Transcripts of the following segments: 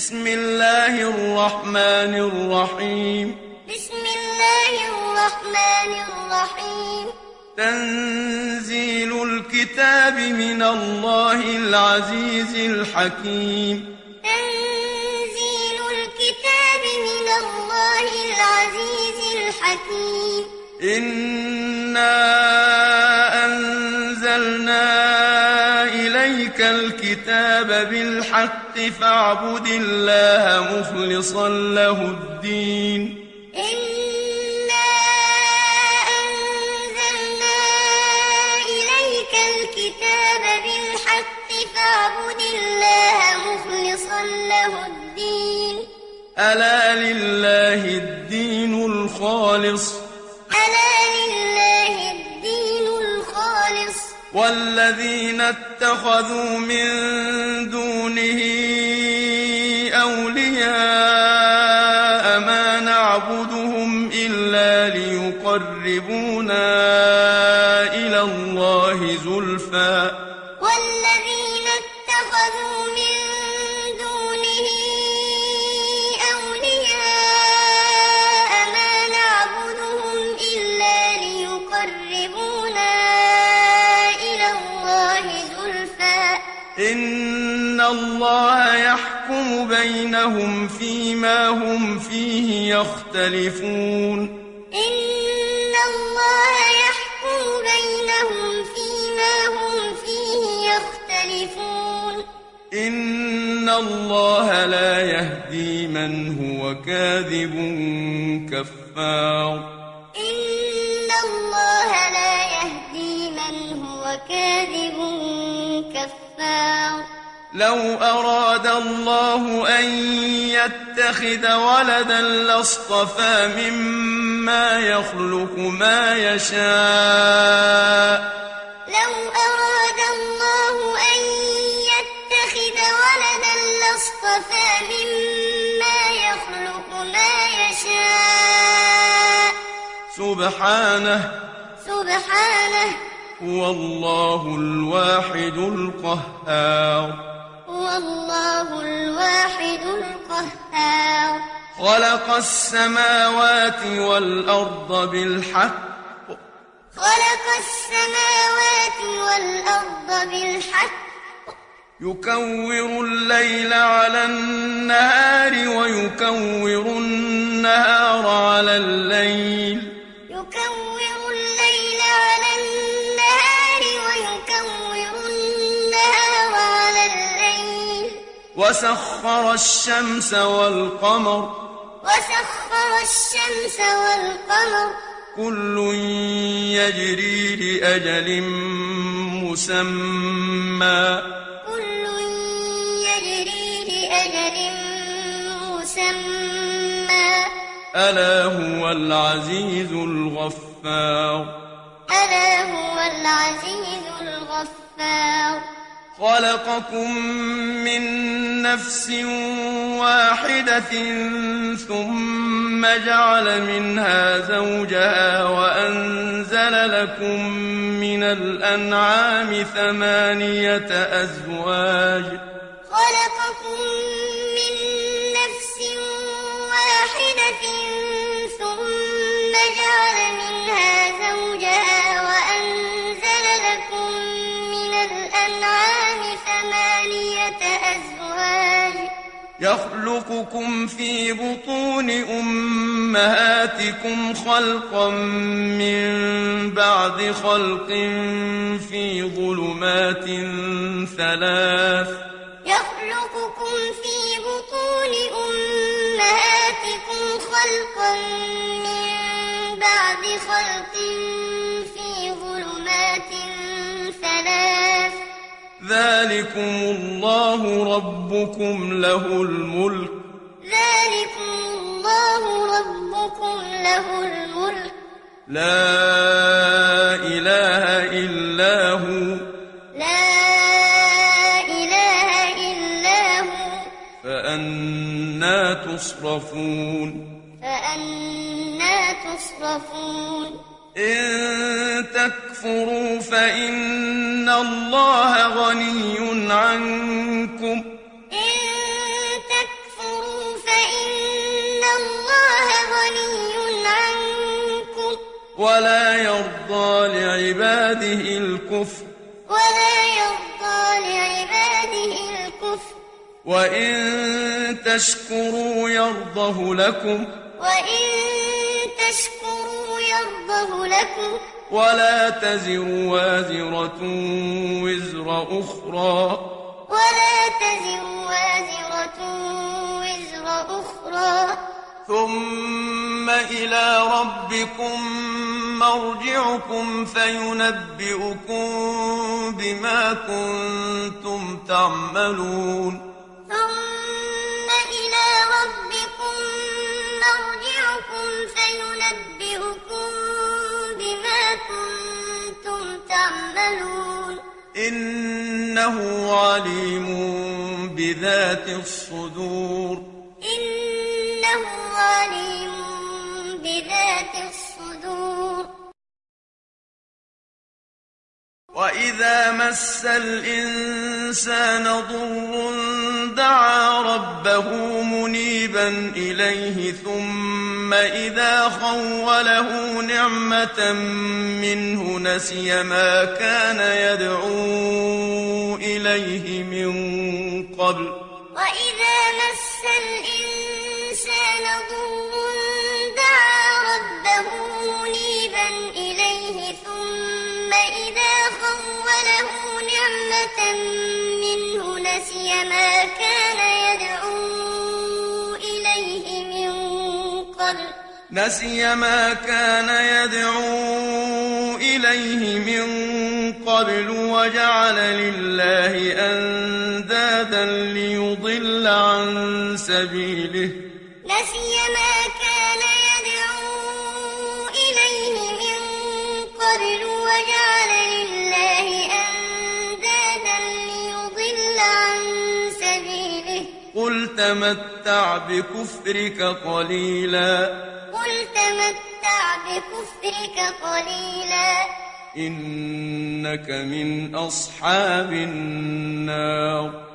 بسم الله الرحمن الرحيم بسم الله الرحمن الرحيم تنزيل الكتاب من الله العزيز الحكيم تنزيل الكتاب من الله العزيز الحكيم إنا أنزلنا إليك الكتاب بالحق فاعبد الله مخلصا له الدين إنا أنزلنا إليك الكتاب بالحق فاعبد الله مخلصا له الدين ألا لله الدين الخالص ألا لله الدين الخالص والذين اتخذوا من دونه أولياء ما نعبدهم إلا ليقربونا إلى الله زلفى والذين اتخذوا من دونه أولياء ما نعبدهم إلا ليقربونا إلى الله زلفى إن الله يحكم بينهم فيما هم فيه يختلفون إن الله يحكم بينهم فيما هم فيه يختلفون إن الله لا يهدي من هو كاذب كفار إن الله لا يهدي من هو كاذب كفار لو أراد الله أن يتخذ ولدا لاصطفى مما يخلق ما يشاء لو أراد الله أن يتخذ ولدا لاصطفى مما يخلق ما يشاء سبحانه هو الله الواحد القهار هو الله الواحد القهار خلق السماوات والأرض بالحق خلق السماوات والأرض بالحق يكور الليل على النهار ويكور النهار على الليل يكور الليل على النهار ويكور النهار على الليل وسخر الشمس والقمر كل يجري لأجل مسمى كل يجري لأجل مسمى ألا هو العزيز الغفار ألا هو العزيز الغفار خلقكم من نفس واحدة ثم جعل منها زوجها وأنزل لكم من الأنعام 8 أزواج خلقكم من نفس واحدة ثم جعل منها زوجها وأنزل لكم من الأنعام 8 أزواج يخلقكم في بطون أمهاتكم خلقا من بعد خلق في ظلمات 3 يخلقكم في بطون أمهاتكم خلقا من بعد خلق في ظلمات 3 ذلكم الله ربكم له الملك ذلكم الله ربكم له الملك لا إله إلا هو لا إله إلا هو فأنى تصرفون إن تكفروا فإن الله غني عنكم إن تكفروا ولا يرضى لعباده الكفر وإن تشكروا يرضه لكم ولا تزر وازرة وزر أخرى ثم إلى ربكم مرجعكم فينبئكم بما كنتم تعملون إنه عليم بذات الصدور وإذا مس الإنسان ضر دعا ربه منيبا إليه ثم إذا خوله نعمة منه نسي ما كان يدعو إليه من قبل وإذا مس الإنسان ضر دعا ربه منيبا إليه ثم إذا خوله نعمة منه نسي ما كان يدعو إليه من قبل وجعل لله أندادا ليضل عن سبيله قل تمتع بكفرك قليلا إنك من أصحاب النار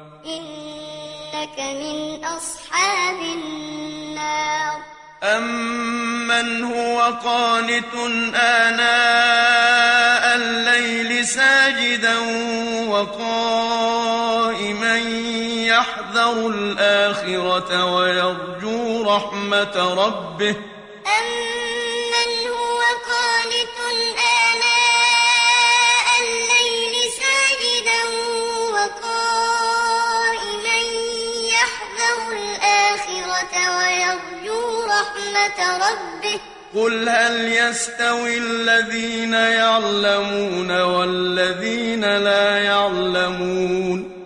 أمن هو قانت آناء الليل ساجدا وقائما يحذر الآخرة ويرجو رحمة ربه قل هل يستوي الذين يعلمون والذين لا يعلمون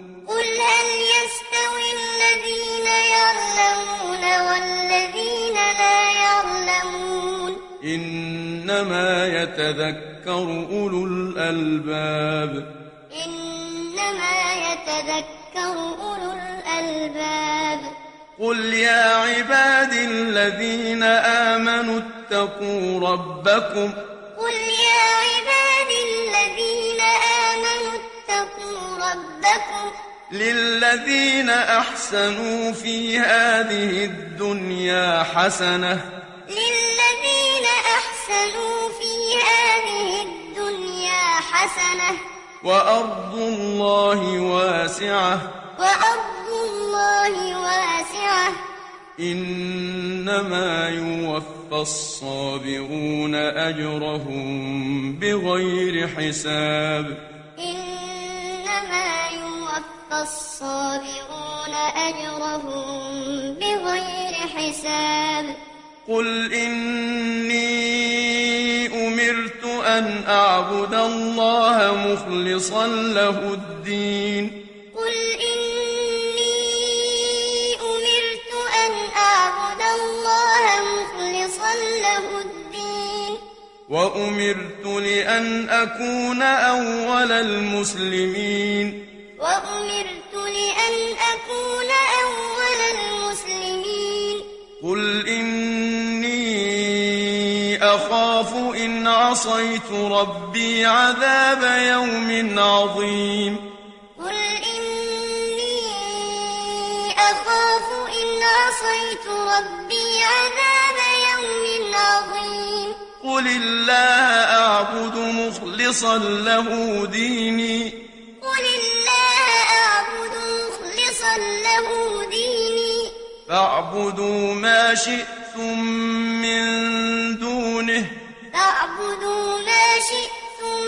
إنما يتذكر أولو الألباب قل يا عبادي الذين آمنوا اتقوا ربكم للذين أحسنوا في هذه الدنيا حسنة وأرض الله واسعة إنما يوفى الصابرون أجرهم بغير حساب قل إني أمرت أن أعبد الله مخلصا له الدين وأمرت لأن أكون أول المسلمين قل إني أخاف إن عصيت ربي عذاب يوم عظيم قل الله أعبد مخلصا له ديني قل الله أعبد مخلصا له ديني فاعبدوا ما شئتم من دونه فاعبدوا ما شئتم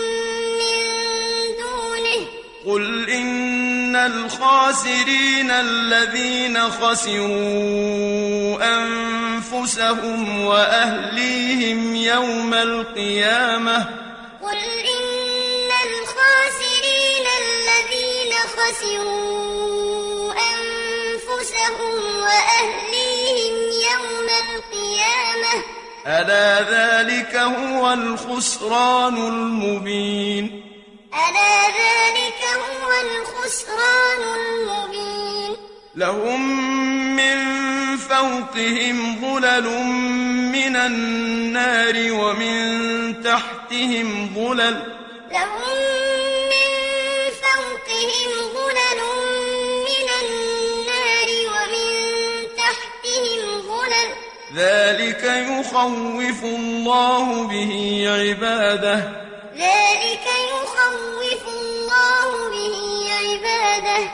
من دونه قل إن الخاسرين الذين خسروا أنفسهم وأهليهم يوم القيامة قل إن الخاسرين الذين خسروا أنفسهم وأهليهم يوم القيامة ألا ذلك هو الخسران المبين ألا ذلك هو الخسران المبين لهم من فوقهم ظلل من النار ومن تحتهم ظلل لهم من فوقهم ظلل من النار ومن تحتهم ظلل ذلك يخوف الله به عباده ذلك يخوف الله به عباده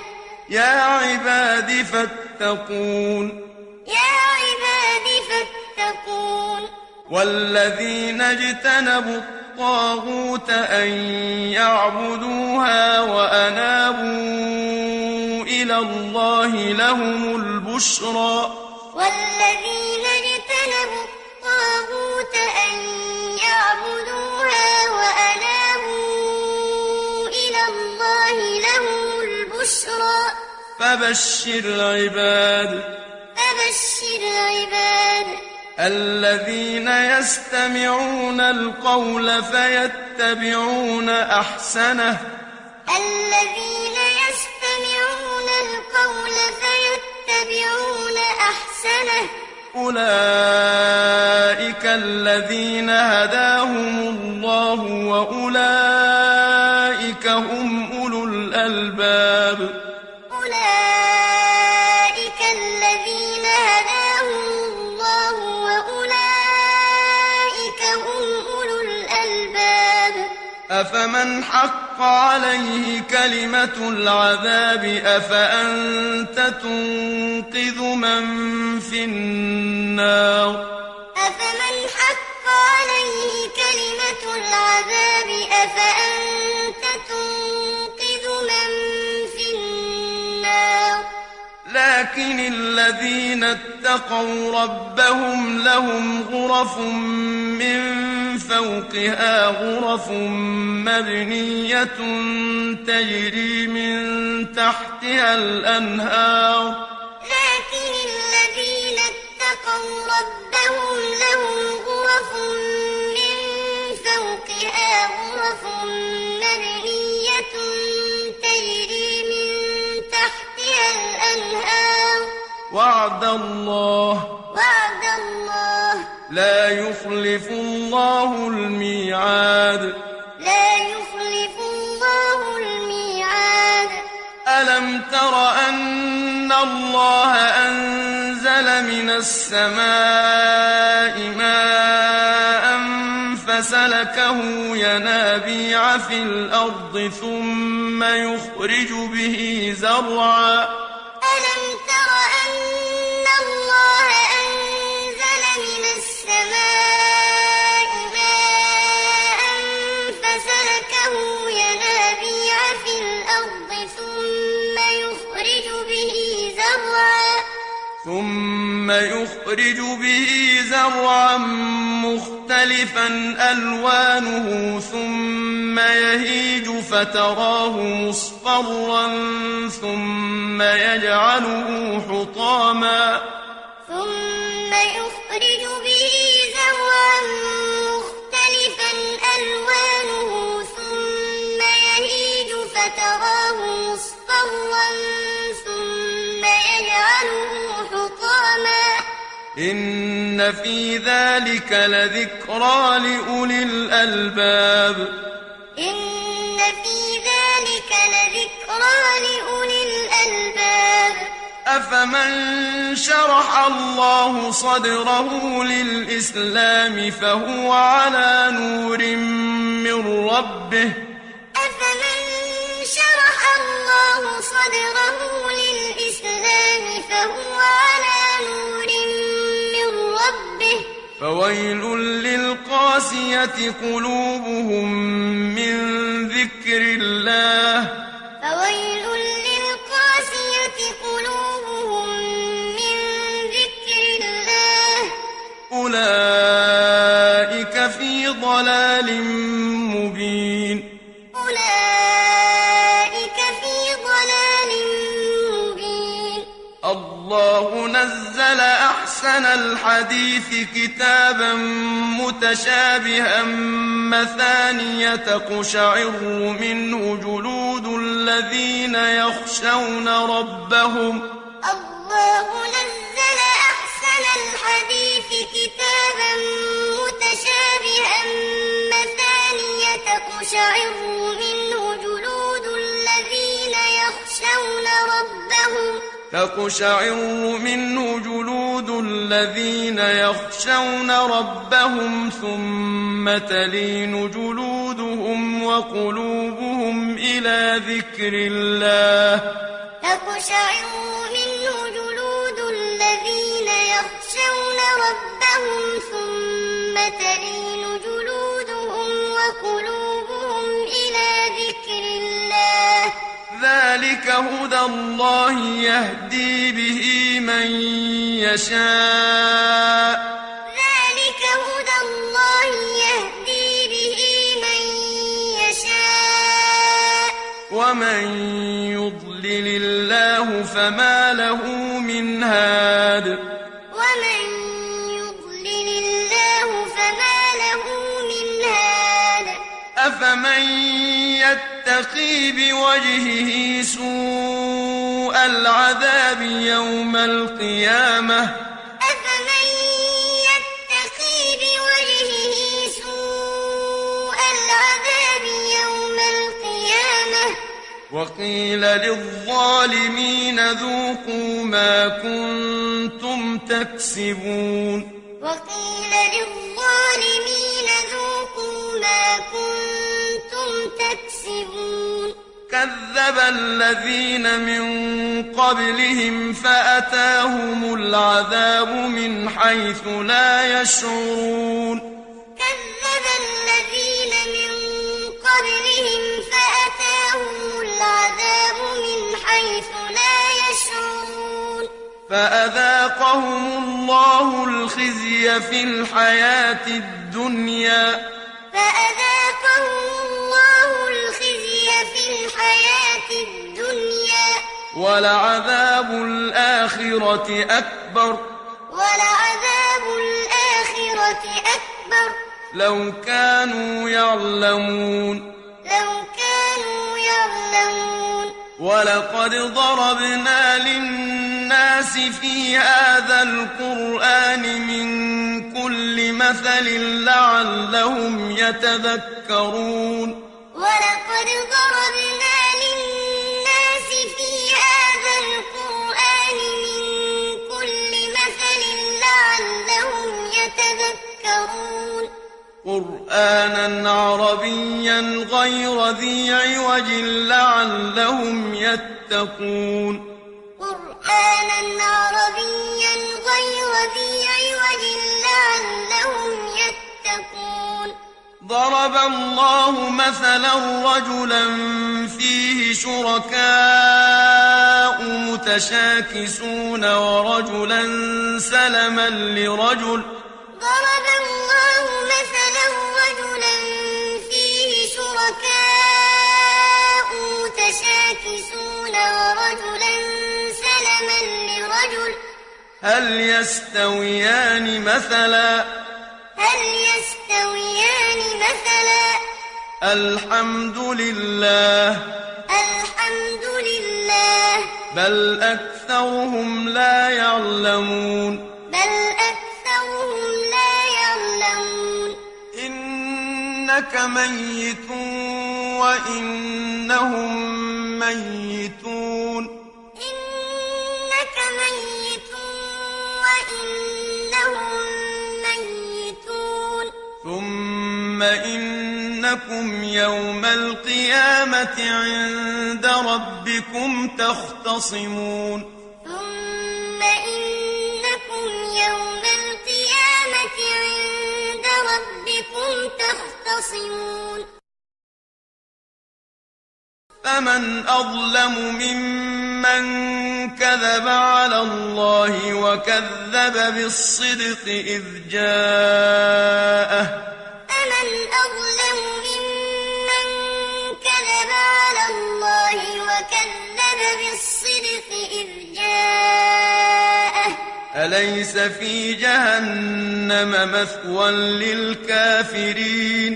يا عباد فاتقون يا عباد فاتقون والذين اجتنبوا الطاغوت أن يعبدوها وأنابوا إلى الله لهم البشرى والذين اجتنبوا الطاغوت أن يعبدوها وأنابوا إلى الله لهم البشرى فبشر عباد الذين يستمعون القول فيتبعون أحسنه الذين يستمعون القول فيتبعون أحسنه أولئك الذين هداهم الله وأولئك هم أولو الألباب أولئك الذين هداهم الله وأولئك هم أولو الألباب أفمن حق عليه كلمة العذاب أفأنت تنقذ من في النار أفمن حق عليه كلمة العذاب أفأنت تنقذ من في النار لكن الذين اتقوا ربهم لهم غرف من فوقها غرف مبنية تجري من تحتها الأنهار لكن الذين اتقوا ربهم لهم غرف من فوقها غرف مبنية تجري من تحتها الأنهار وعد الله لا يخلف الله الميعاد ألم تر أن الله أنزل من السماء ماء فسلكه ينابيع في الأرض ثم يخرج به زرعا ألم تر أن الله أنزل من السماء ماء فسلكه ينابيع في الأرض ثم يخرج به زرعا مختلفا ألوانه ثم يهيج فتراه مصفرا ثم يجعله حطاما ثم يخرج به زرعا مختلفا ألوانه ثم يهيج فتراه مصفرا ثم يجعله حطاما إن في ذلك لذكرى لأولي الألباب إن في ذلك لذكرى لأولي الألباب أفمن شرح الله صدره للإسلام فهو على نور من ربه أفمن شرح الله صدره للإسلام فهو على نور من ربه فويل للقاسية قلوبهم من ذكر الله فويل للقاسية قلوبهم من ذكر الله أولئك في ضلال مبين أولئك في ضلال مبين الله نزل أحسن الحديث كتابا متشابها مثانية تقشعر منه جلود الذين يخشون ربهم الله نزل أحسن الحديث كتابا متشابها مثانية تقشعر منه جلود الذين يخشون ربهم تقشعر منه جلود الذين يخشون ربهم ثم تلين جلودهم وقلوبهم إلى ذكر الله تقشعر منه جلود الذين يخشون ربهم ثم تلين جلودهم وقلوبهم إلى ذكر الله ذلك هدى الله يهدي به من يشاء ذلك هدى الله يهدي به من يشاء ومن يضلل الله فما له من هاد ومن يضلل الله فما له من هاد أفمن يتقي بوجهه سوء العذاب يوم القيامة أفمن يتقي بوجهه سوء العذاب يوم القيامة وقيل للظالمين ذوقوا ما كنتم تكسبون وقيل للظالمين ذوقوا ما كنتم تكسبون كذب الذين من قبلهم فأتاهم العذاب من حيث لا يشعرون كذب الذين من قبلهم فأتاهم العذاب من حيث لا يشعرون فأذاقهم الله الخزي في الحياة الدنيا فأذاقهم الله الخزي في الحياة الدنيا ولعذاب الآخرة أكبر ولعذاب الآخرة أكبر لو كانوا يعلمون لو كانوا يعلمون ولقد ضربنا للناس في هذا القرآن من كل مثل لعلهم يتذكرون ولقد ضربنا للناس في هذا القرآن من كل مثل لعلهم يتذكرون قرآنا عربيا غير ذي عوج لعلهم يتقون قرآنا عربيا غير ذي عوج لعلهم يتقون ضرب الله مثلا رجلا فيه شركاء متشاكسون ورجلا سلما لرجل ضرب الله مثلا رجلا فيه شركاء متشاكسون ورجلا سلما لرجل هل يستويان مثلا هل يستويان مثلا الحمد لله الحمد لله بل أكثرهم لا يعلمون بل أكثرهم لا يعلمون إنك ميت وإنهم ميتون إنك وإنهم ميتون ثم إنكم يوم القيامة عند ربكم تختصمون ثم إنكم يوم القيامة عند ربكم تختصمون فمن أظلم ممن كذب على الله وكذب بالصدق إذ جاءه فمن أظلم ممن كذب على الله وكذب بالصدق إذ جاءه أليس في جهنم مثوى للكافرين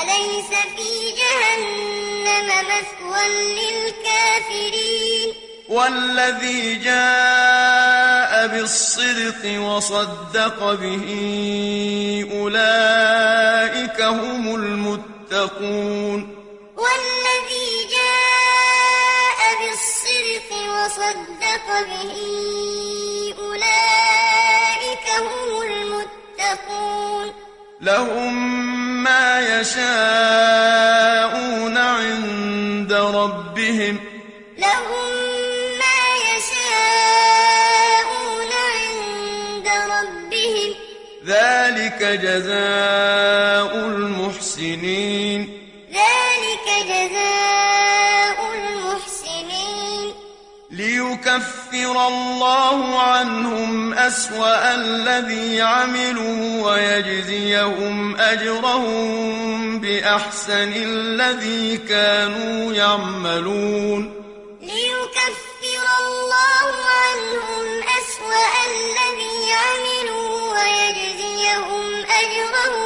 أليس في جهنم مثوى للكافرين والذي جاء بالصدق وصدق به أولئك هم المتقون والذي جاء بالصدق وصدق به أولئك هم المتقون لهم ما يشاءون عند ربهم لهم ما يشاءون عند ربهم ذلك جزاء المحسنين ذلك جزاء المحسنين ليكفر الله عنهم أسوأ الذي عملوا ويجزيهم أجرهم بأحسن الذي كانوا يعملون ليكفر الله عنهم أسوأ الذي عملوا ويجزيهم أجرهم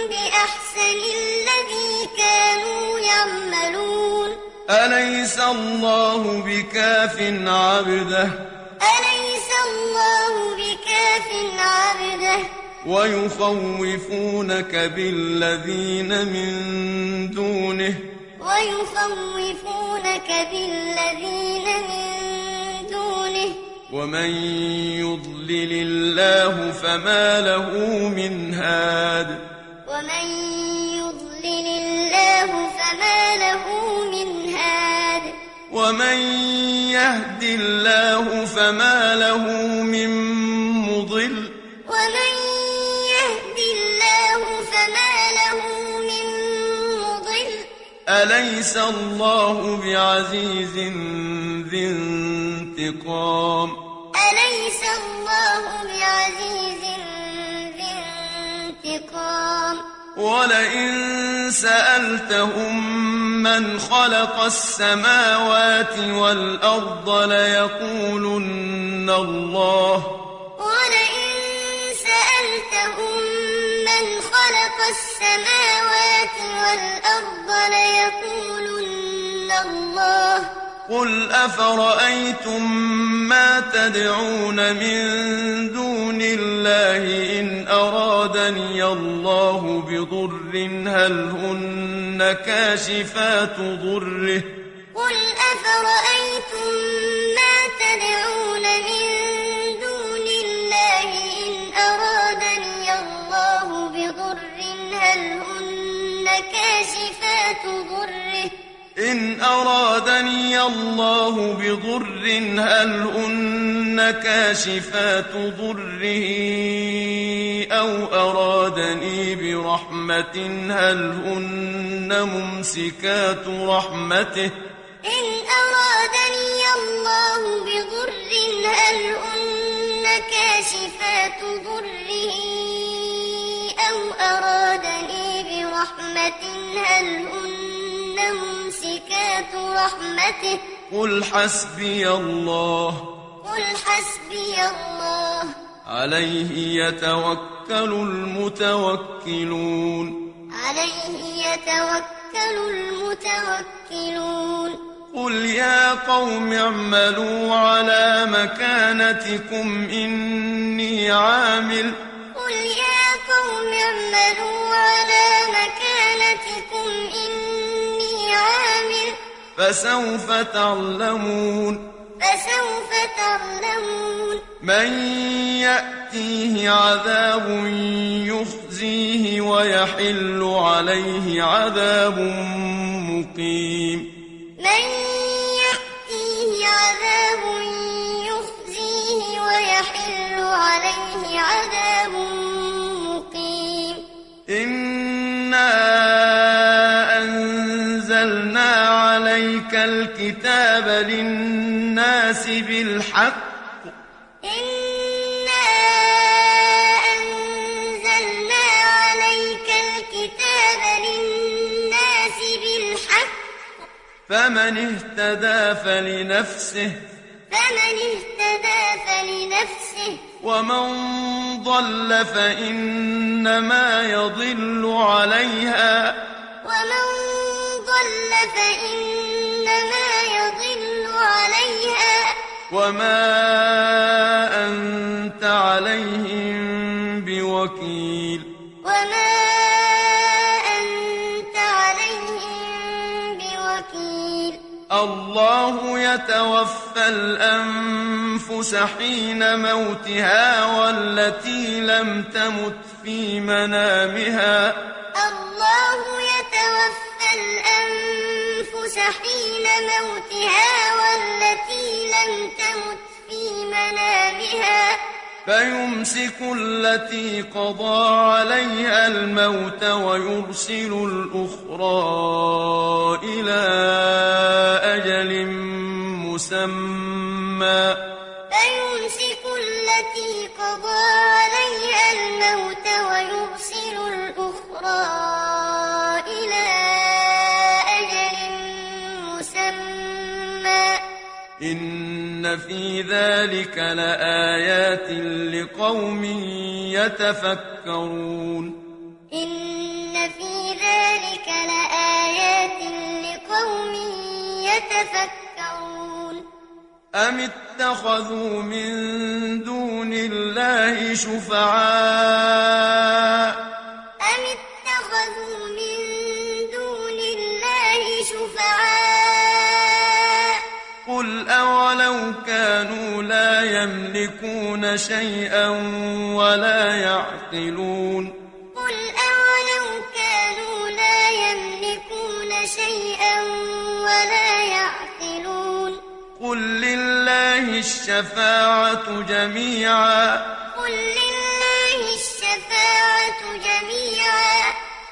بأحسن الذي كانوا يعملون أليس الله بكاف عبده أليس الله بكاف عبده ويخوفونك بالذين من دونه ويخوفونك بالذين من دونه ومن يضلل الله فما له من هاد ومن يضلل الله فما له من هاد ومن يهد الله فما له من مضل ومن يهد الله فما له من مضل أليس الله بعزيز ذي انتقام أليس الله بعزيز ذي انتقام ولئن سألتهم من خلق السماوات والأرض ليقولن الله ولئن سألتهم من خلق السماوات والأرض ليقولن الله قل أفرأيتم ما تدعون من دون الله إن أرادني الله بضر هل هن كاشفات ضره قل أفرأيتم ما تدعون من دون الله إن أرادني الله بضر هل هن كاشفات ضره إن أرادني الله بضر هل هن كاشفات ضره أو أرادني برحمة هل هن ممسكات رحمته إن أرادني الله بضر هل هن كاشفات ضره أو أرادني برحمة هل هن ممسكات رحمته قل حسبي الله قل حسبي الله عليه يتوكل المتوكلون عليه يتوكل المتوكلون قل يا قوم اعملوا على مكانتكم إني عامل قل يا قوم اعملوا على مكانتكم إني عامل فسوف تعلمون فسوف تعلمون من يأتيه عذاب يخزيه ويحل عليه عذاب مقيم من يأتيه عذاب يخزيه ويحل عليه عذاب مقيم إنا أنزلنا عليك الكتاب للناس بالحق إنا أنزلنا عليك الكتاب للناس بالحق فمن اهتدى فلنفسه ومن ضل فإنما يضل عليها وما أنت عليهم بوكيل الله يتوفى الأنفس حين موتها والتي لم تمت في منامها الله يتوفى الأنفس حين موتها والتي لم تمت في منامها فيمسك التي قضى عليها الموت ويرسل الأخرى إلى أجل مسمى فيمسك التي قضى عليها الموت ويرسل الأخرى إلى أجل مسمى إن في ذلك لآيات لقوم يتفكرون إن في ذلك لآيات لقوم يتفكرون أم اتخذوا من دون الله شفعاء قل أولو كانوا لا يملكون شيئا ولا يعقلون قل لله الشفاعة جميعا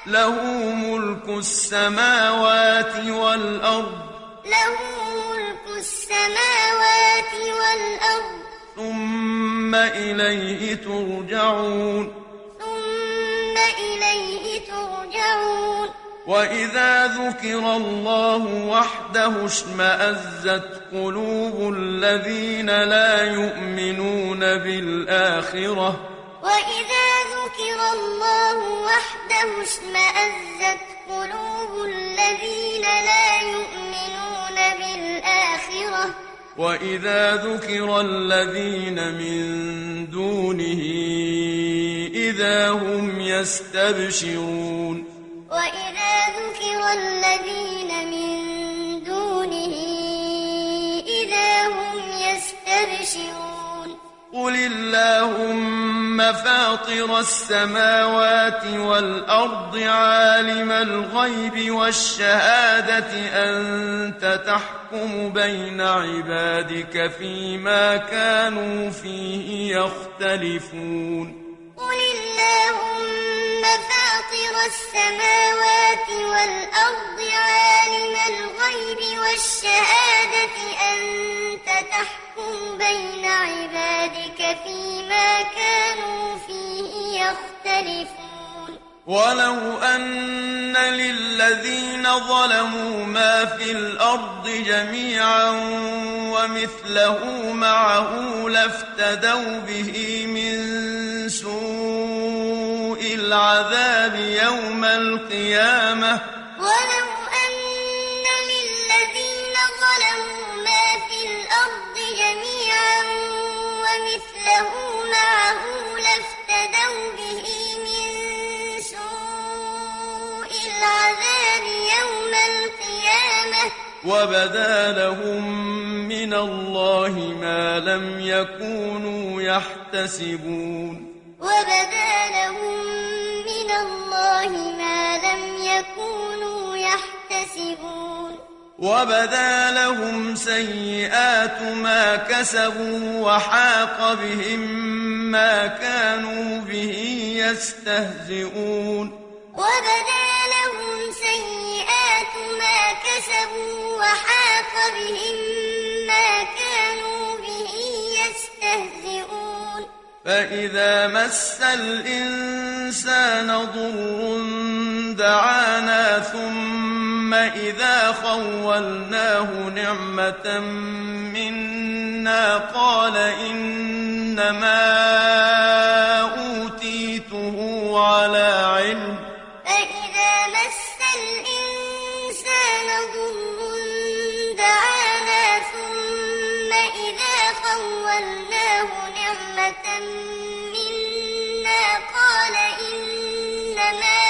له ملك السماوات والأرض ثم إليه ترجعون وإذا ذكر الله وحده اشمأزت قلوب الذين لا يؤمنون بالآخرة وإذا ذكر الله وحده اشمأزت قلوب الذين لا يؤمنون بالآخرة وإذا ذكر الذين من دونه إذا هم يستبشرون وإذا ذكر الذين من دونه إذا هم يستبشرون قل اللهم فاطر السماوات والأرض عالم الغيب والشهادة أنت تحكم بين عبادك فيما كانوا فيه يختلفون قل اللهم فاطر السماوات والأرض عالم الغيب والشهادة أنت تحكم بين عبادك فيما كانوا فيه يختلفون ولو أن للذين ظلموا ما في الأرض جميعا ومثله معه لافتدوا به من سوء العذاب يوم القيامة ولو أن للذين ظلموا ما في الأرض جميعا ومثله معه لافتدوا به من سوء العذاب يوم القيامة وبدا لهم من الله ما لم يكونوا يحتسبون وبدا لهم من الله ما لم يكونوا يحتسبون وبدا لهم سيئات ما كسبوا وحاق بهم ما كانوا به يستهزئون وبدا لهم سيئات ما كسبوا وحاق بهم ما كانوا به يستهزئون فإذا مس الإنسان ضر دعانا ثم إذا خولناه نعمة منا قال إنما أوتيته على علم فإذا مس الإنسان ضر دعانا ثم إذا خولناه نعمة منا قال إنما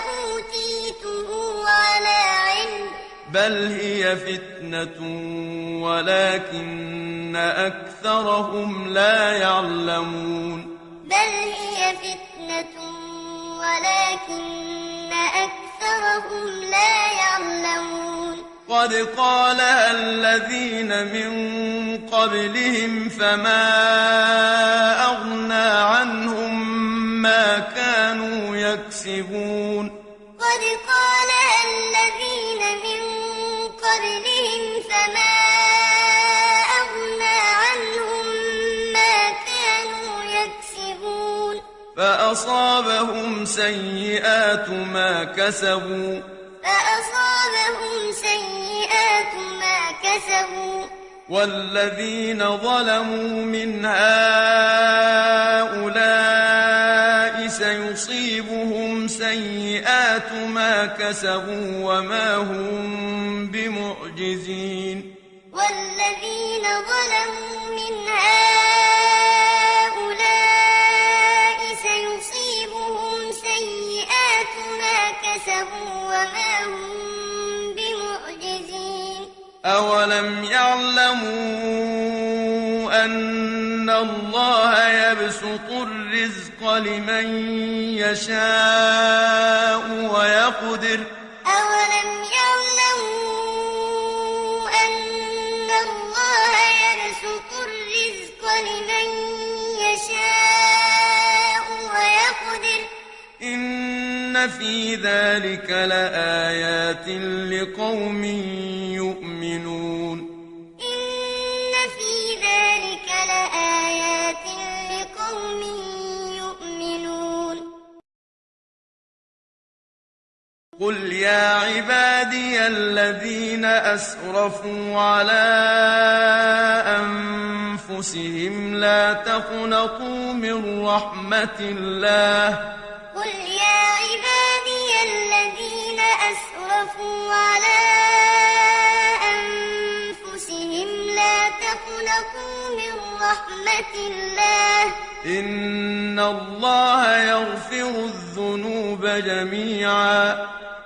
أوتيته على علم بل هي فتنة ولكن أكثرهم لا يعلمون بل هي فتنة ولكن أكثرهم لا يعلمون قد قالها الذين من قبلهم فما أغنى عنهم ما كانوا يكسبون قد قالها الذين من قبلهم فما أغنى عنهم ما كانوا يكسبون فأصابهم سيئات ما كسبوا والذين ظلموا من هؤلاء سيصيبهم سيئات ما كسبوا وما هم بمعجزين والذين ظلموا من هؤلاء سيصيبهم سيئات ما كسبوا وما هم بمعجزين أولم يعلموا أن الله يبسط الرزق لمن يشاء ويقدر أولم يعلموا أن الله يبسط الرزق لمن يشاء ويقدر إن في ذلك لآيات لقوم يؤمنون إن في ذلك لآيات لقوم يؤمنون قل يا عبادي الذين أسرفوا على أنفسهم لا تقنطوا من رحمة الله قل يا عبادي الذين أسرفوا على أنفسهم لا تقنطوا من رحمة الله إن الله يغفر الذنوب جميعا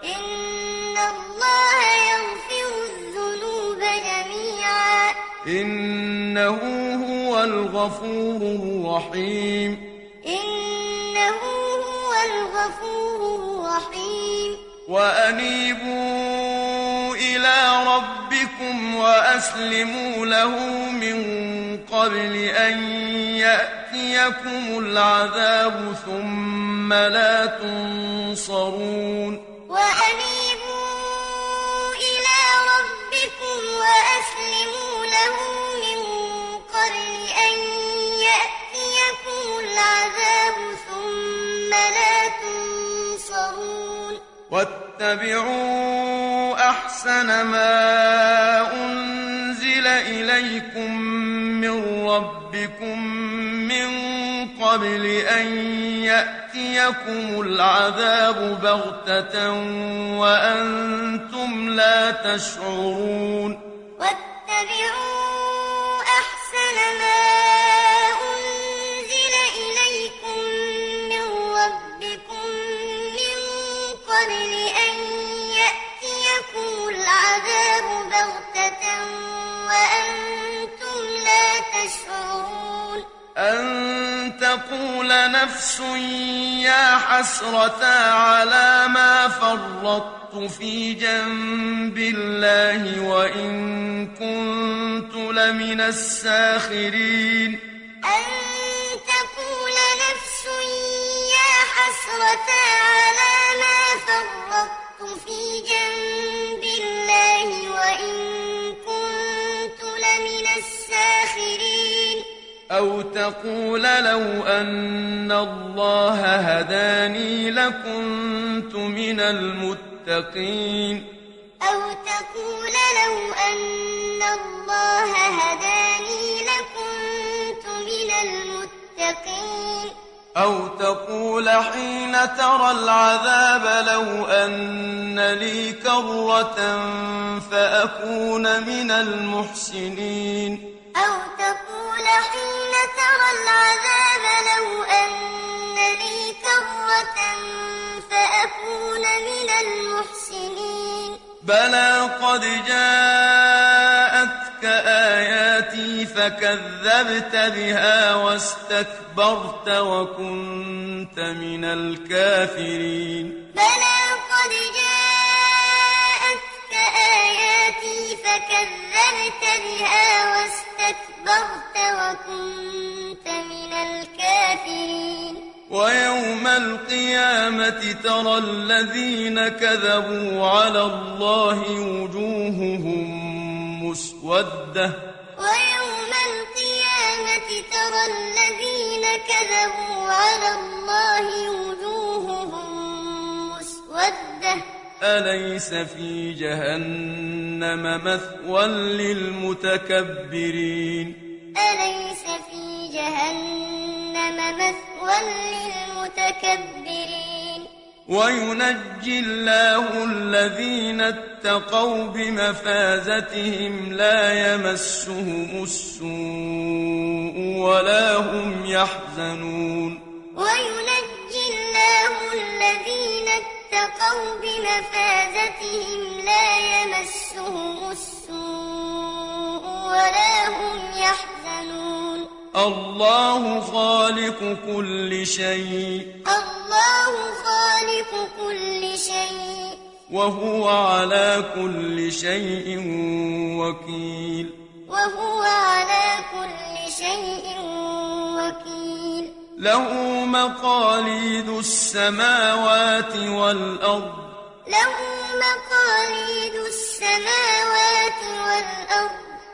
إن الله يغفر الذنوب جميعا إنه هو الغفور الرحيم إنه هو الغفور الرحيم وأنيبوا إلى ربكم وأسلموا له من قبل أن يأتيكم العذاب ثم لا تنصرون وأنيبوا إلى ربكم وأسلموا له من قبل أن يأتيكم العذاب ثم لا تنصرون واتبعوا أحسن ما أنزل إليكم من ربكم من قبل أن يأتيكم العذاب بغتة وأنتم لا تشعرون واتبعوا أحسن ما أنزل إليكم من ربكم من قبل أن يأتيكم العذاب تقول نفس يا حسرتا على ما فرطت في جنب الله وإن كنت لمن الساخرين أن تقول نفس يا حسرتا على ما فرطت في جنب الله وإن كنت لمن الساخرين أو تقول لو أن الله هداني لكنت من المتقين أو تقول لو أن الله هداني لكنت من المتقين أو تقول حين ترى العذاب لو أن لي كرة فأكون من المحسنين أو تقول حين ترى العذاب لو أن لي كرة فأكون من المحسنين بلى قد جاءتك آياتي فكذبت بها واستكبرت وكنت من الكافرين بلى قد جاءتك آياتي فكذبت بها واستكبرت وكنت من الكافرين ويوم القيامة ترى الذين كذبوا على الله وجوههم مسودة ويوم القيامة ترى الذين كذبوا على الله وجوههم مسودة أليس في جهنم مثوى للمتكبرين أليس في جهنم مثوى للمتكبرين وينجي الله الذين اتقوا بمفازتهم لا يمسهم السوء ولا هم يحزنون وينجي الله الذين اتقوا بمفازتهم لا يمسهم السوء ولا هم يحزنون الله خالق كل شيء الله خالق كل شيء وهو على كل شيء وكيل وهو على كل شيء وكيل له مقاليد السماوات والأرض له مقاليد السماوات والأرض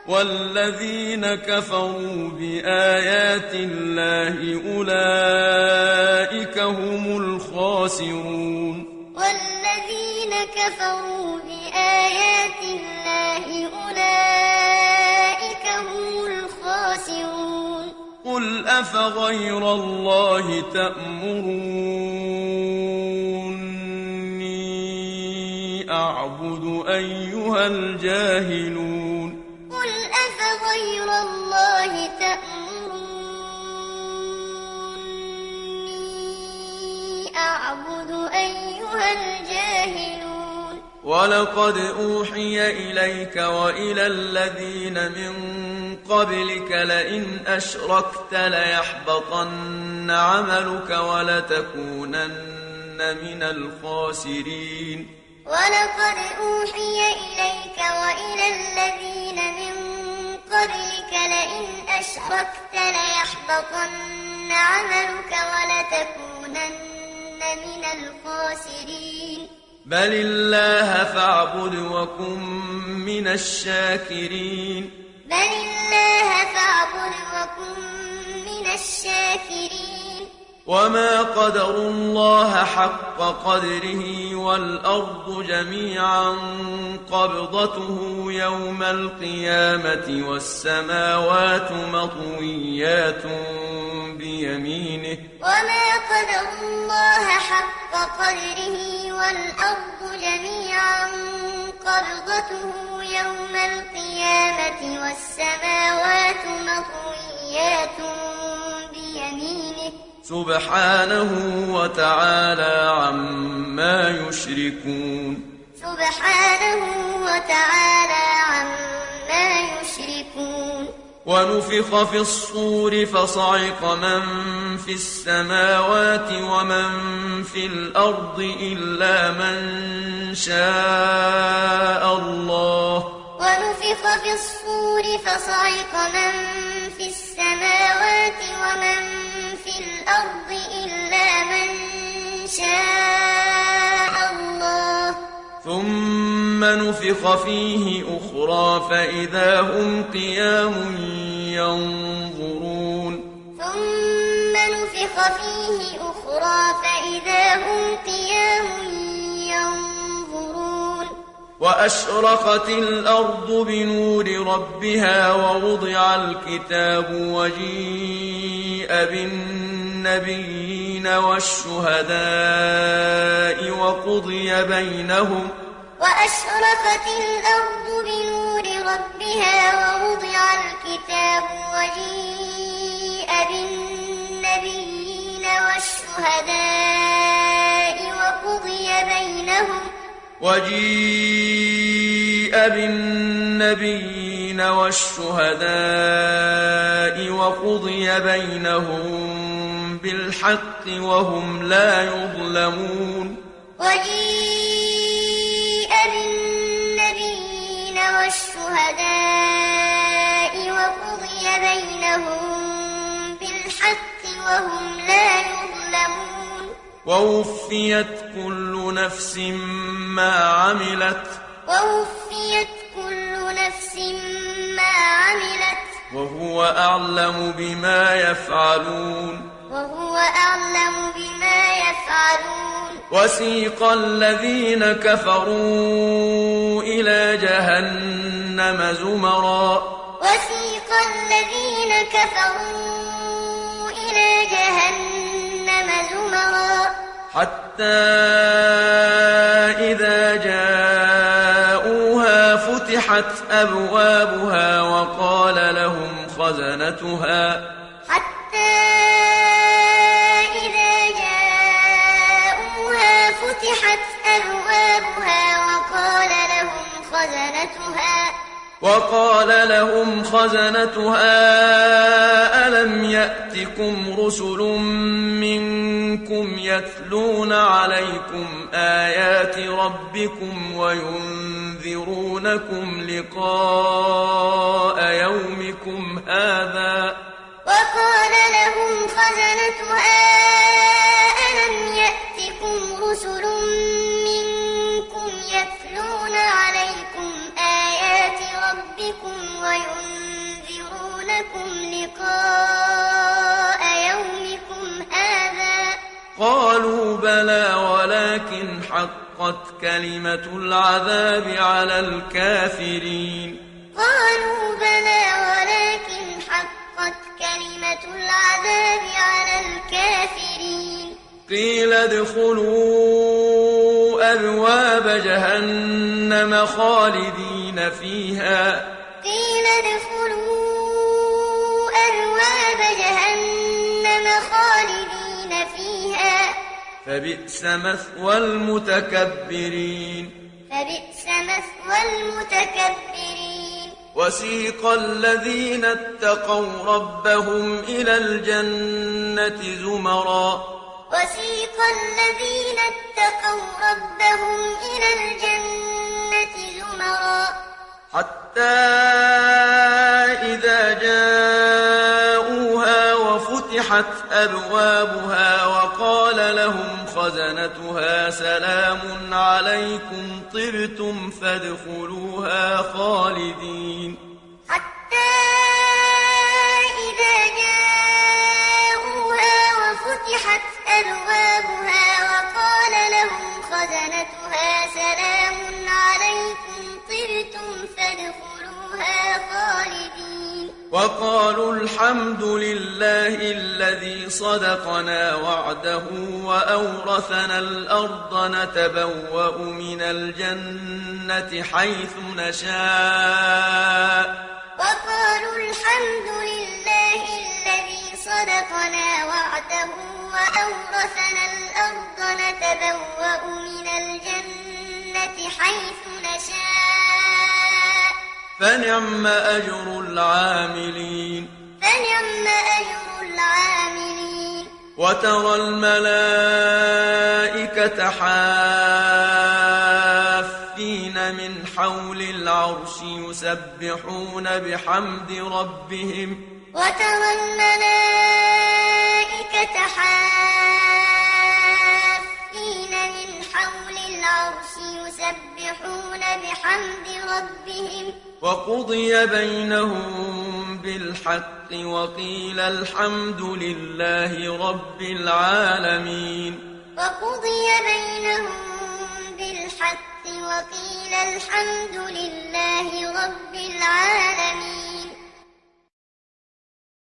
والذين كفروا بآيات الله أولئك هم الخاسرون والذين كفروا بآيات الله أولئك هم الخاسرون قل أفغير الله تأمروني أعبد أيها الجاهلون قل أفغير الله تأمروني أعبد أيها الجاهلون ولقد أوحي إليك وإلى الذين من قبلك لئن أشركت ليحبطن عملك ولتكونن من الخاسرين ولقد أوحي إليك وإلى الذين من قبلك لئن أشركت ليحبطن عملك ولتكونن من الخاسرين بل الله فاعبد وكن من الشاكرين بل الله فاعبد وكن من الشاكرين وما قدروا الله حق قدره والأرض جميعا قبضته يوم القيامة والسماوات مطويات بيمينه وما قدروا الله حق قدره والأرض جميعا قبضته يوم القيامة والسماوات مطويات بيمينه سبحانه وتعالى عما يشركون سبحانه وتعالى عما يشركون ونفخ في الصور فصعق من في السماوات ومن في الأرض إلا من شاء الله ونفخ في الصور فصعق من في السماوات ومن في الأرض إلا من شاء الله ثم نفخ فيه أخرى فإذا هم قيام ينظرون ثم نفخ فيه أخرى فإذا هم قيام ينظرون وأشرقت الأرض بنور ربها ووضع الكتاب وجيء بالنبيين والشهداء وقضي بينهم وأشرقت الأرض بنور ربها ووضع الكتاب وجيء بالنبيين والشهداء وقضي بينهم بالحق وهم لا يظلمون وجيء بالنبيين والشهداء وقضي بينهم بالحق وهم لا يظلمون ووفيت كل نفس ما عملت وهو أعلم بما يفعلون وسيق الذين كفروا إلى جهنم زمرا حتى إذا جاءوها فتحت أبوابها وقال لهم خزنتها ألم يأتكم رسل منكم يتلون عليكم آيات ربكم وينذرونكم لقاء يومكم هذا وقال لهم خزنتها ألم يأتكم رسل منكم يتلون عليكم آيات ربكم وينذرونكم لقاء يومكم هذا قالوا بلى ولكن حقت كلمة العذاب على الكافرين قيل ادخلوا أبواب جهنم خالدين فيها فبئس مثوى المتكبرين وسيق الذين اتقوا ربهم إلى الجنة زمرا حتى إذا جاءوها وفتحت أبوابها وقال لهم خزنتها سلام عليكم طبتم فادخلوها خالدين وقالوا الحمد لله الذي صدقنا وعده وأورثنا الأرض نتبوأ من الجنة حيث نشاء فنعم أجر العاملين فنعم أجر العاملين وترى الملائكة حافين من حول العرش يسبحون بحمد ربهم وترى الملائكة حافين من حول العرش يسبحون بحمد ربهم وقضي بينهم بالحق وقيل الحمد لله رب العالمين وقضي بينهم بالحق وقيل الحمد لله رب العالمين